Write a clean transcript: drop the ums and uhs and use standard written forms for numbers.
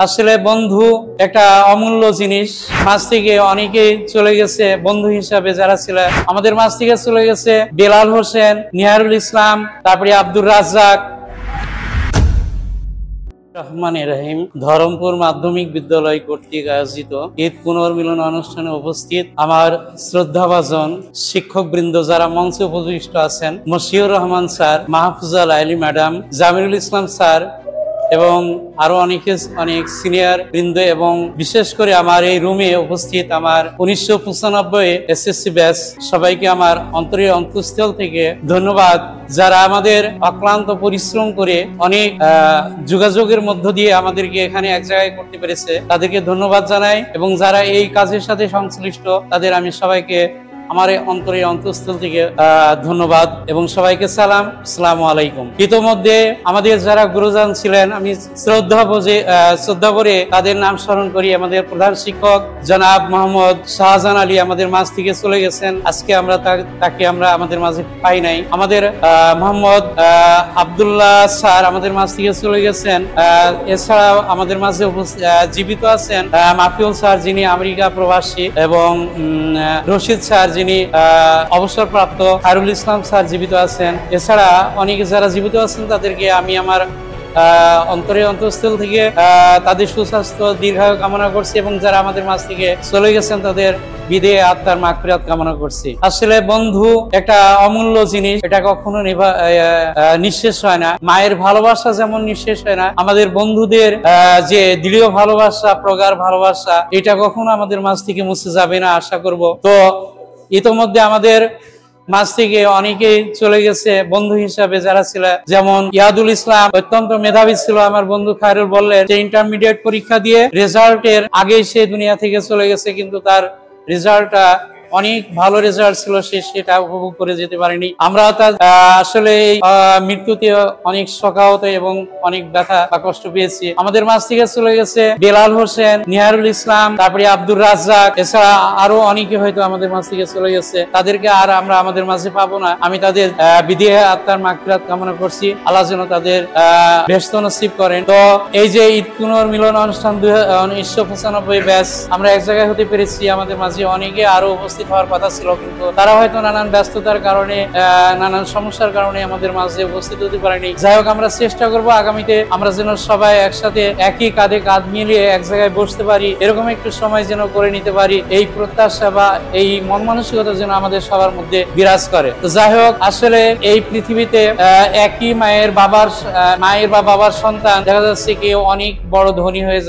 আসলে বন্ধু একটা অমূল্য জিনিস। মাঝ থেকে অনেকেই চলে গেছে বন্ধু হিসাবে, যারা ছিল আমাদের মাঝ থেকে চলে গেছে বেলাল হোসেন, নিহারুল ইসলাম, তারপরে আব্দুর রাজ্জাক। রহমানির রহিম ধরমপুর মাধ্যমিক বিদ্যালয় কর্তৃক আয়োজিত ঈদ পুনর্মিলন অনুষ্ঠানে উপস্থিত আমার শ্রদ্ধাভাজন শিক্ষকবৃন্দ, যারা মঞ্চে উপবিষ্ট আছেন, মশিউর রহমান স্যার, মাহফুজা লাইলি ম্যাডাম, জামিরুল ইসলাম স্যার এবং আরো অনেক সিনিয়র বৃন্দ, এবং বিশেষ করে আমার এই রুমে উপস্থিত আমার 1995 এসএসসি ব্যাচ, সবাইকে আমার অন্তরের অন্তঃস্থল থেকে ধন্যবাদ। যারা আমাদের অক্লান্ত পরিশ্রম করে অনেক যোগাযোগের মধ্য দিয়ে আমাদেরকে এখানে এক জায়গায় করতে পেরেছে, তাদেরকে ধন্যবাদ জানাই। এবং যারা এই কাজের সাথে সংশ্লিষ্ট, তাদের আমি সবাইকে আমার অন্তরের অন্তঃস্থল থেকে ধন্যবাদ এবং সবাইকে সালাম, আসসালামু আলাইকুম। ইতোমধ্যে আমাদের যারা গুরুজন ছিলেন, আমি শ্রদ্ধা করে তাদের নাম স্মরণ করি। আমাদের প্রধান শিক্ষক জনাব মোহাম্মদ শাহজাহান আলী আমাদের মাঝ থেকে চলে গেছেন, আজকে আমরা তাকে আমাদের মাঝে পাই নাই। আমাদের মোহাম্মদ আব্দুল্লাহ স্যার আমাদের মাঝ থেকে চলে গেছেন। এছাড়াও আমাদের মাঝে জীবিত আছেন মাফিউল স্যার, যিনি আমেরিকা প্রবাসী, এবং রশিদ স্যার, যিনি অবসরপ্রাপ্ত, খায়রুল ইসলাম স্যার জীবিত আছেন। এছাড়া অনেকে যারা জীবিত আছেন, তাদেরকে আমি আমার অন্তরের অন্তঃস্থল থেকে তাদের সুস্বাস্থ্য দীর্ঘায়ু কামনা করছি, এবং যারা আমাদের মাঝ থেকে চলে গেছেন তাদের বিদেয় আত্মার মাগফিরাত কামনা করছি। আসলে বন্ধু একটা অমূল্য জিনিস, এটা কখনো নিঃশেষ হয় না। মায়ের ভালোবাসা যেমন নিঃশেষ হয় না, আমাদের বন্ধুদের যে দৃঢ় ভালোবাসা, প্রগাঢ় ভালোবাসা, এটা কখনো আমাদের মাঝ থেকে মুছে যাবে না, আশা করব। তো ইতোমধ্যে আমাদের মাঝ থেকে অনেকেই চলে গেছে বন্ধু হিসাবে, যারা ছিল যেমন ইয়াদুল ইসলাম, অত্যন্ত মেধাবী ছিল আমার বন্ধু। খায়রুল বললেন যে ইন্টারমিডিয়েট পরীক্ষা দিয়ে রেজাল্টের আগেই সে দুনিয়া থেকে চলে গেছে, কিন্তু তার রেজাল্টটা অনেক ভালো রেজাল্ট ছিল, সেটা উপভোগ করে যেতে পারেনি। আমরা তার আসলে মৃত্যুতে অনেক শোকাহত এবং অনেক ব্যথা বা কষ্ট পেয়েছি। আমাদের মাঝ থেকে চলে গেছে বেলাল হোসেন, নিহারুল ইসলাম, তারপরে আব্দুর রাজ্জাক। এছাড়া আরো অনেকে হয়তো আমাদের মাঝ থেকে চলে গেছে, তাদেরকে আর আমরা আমাদের মাঝে পাবো না। আমি তাদের বিদেয় আত্মার মাগফিরাত কামনা করছি, আল্লাহ যেন তাদের বেহেশত নসিব করেন। তো এই যে ঈদ পুনর্মিলন অনুষ্ঠান 1995 ব্যাচ, আমরা এক জায়গায় হতে পেরেছি। আমাদের মাঝে অনেকে আরো উপস্থিত হওয়ার কথা ছিল, কিন্তু তারা হয়তো নানান ব্যস্ততার কারণে, নানান সমস্যার কারণে আমাদের মাঝে উপস্থিত হতে পারেনি। যাই হোক, আমরা চেষ্টা করব আগামীতে আমরা যেন সবাই একসাথে একই কাঁধে কাঁধ মিলিয়ে এক জায়গায় বসতে পারি, এরকম একটু সময় যেন করে নিতে পারি। এই প্রত্যাশা বা এই মন মানসিকতা যেন আমাদের সবার মধ্যে বিরাজ করে। তো যাই হোক, আসলে এই পৃথিবীতে একই মায়ের বা বাবার সন্তান দেখা যাচ্ছে কেউ অনেক বড় ধনী হয়ে যায়।